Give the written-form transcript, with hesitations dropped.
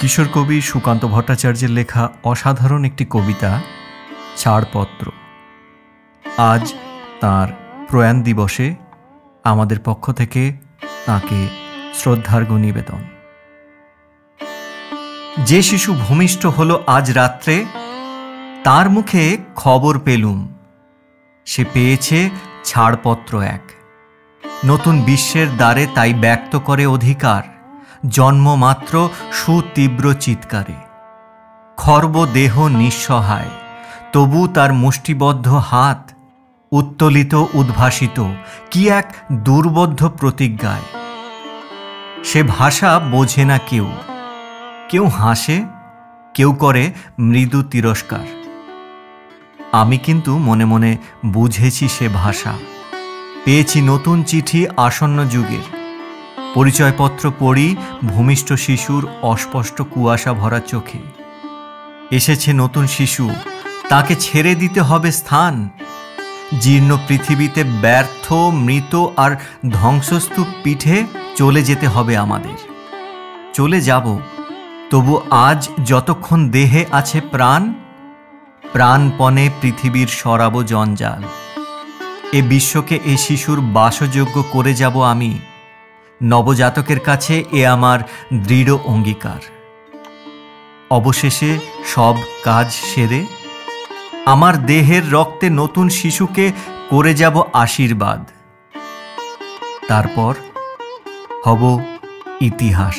কিশোর কবি সুকান্ত ভট্টাচার্যের লেখা অসাধারণ একটি কবিতা ছাড়পত্র। আজ তাঁর প্রয়াণ দিবসে আমাদের পক্ষ থেকে তাঁকে শ্রদ্ধার্ঘ্য নিবেদন। যে শিশু ভূমিষ্ঠ হলো আজ রাত্রে, তার মুখে খবর পেলুম, সে পেয়েছে ছাড়পত্র এক। নতুন বিশ্বের দ্বারে তাই ব্যক্ত করে অধিকার, জন্মমাত্র সুতীব্র চিৎকারে। খর্ব দেহ নিঃসহায়, তবু তার মুষ্টিবদ্ধ হাত উত্তোলিত উদ্ভাসিত কি এক দুর্বোধ্য প্রতিজ্ঞায়। সে ভাষা বোঝে না কেউ, কেউ হাসে, কেউ করে মৃদু তিরস্কার। আমি কিন্তু মনে মনে বুঝেছি সে ভাষা। পেয়েছি নতুন চিঠি আসন্ন যুগের, পরিচয়পত্র পড়ি ভূমিষ্ঠ শিশুর অস্পষ্ট কুয়াশা ভরা চোখে। এসেছে নতুন শিশু, তাকে ছেড়ে দিতে হবে স্থান। জীর্ণ পৃথিবীতে ব্যর্থ মৃত আর ধ্বংসস্তূপ পিঠে চলে যেতে হবে আমাদের। চলে যাব, তবু আজ যতক্ষণ দেহে আছে প্রাণ, প্রাণপণে পৃথিবীর সরাব জঞ্জাল। এ বিশ্বকে এ শিশুর বাসযোগ্য করে যাব আমি। নবজাতকের কাছে এ আমার দৃঢ় অঙ্গীকার। অবশেষে সব কাজ সেরে আমার দেহের রক্তে নতুন শিশুকে করে যাব আশীর্বাদ। তারপর হব ইতিহাস।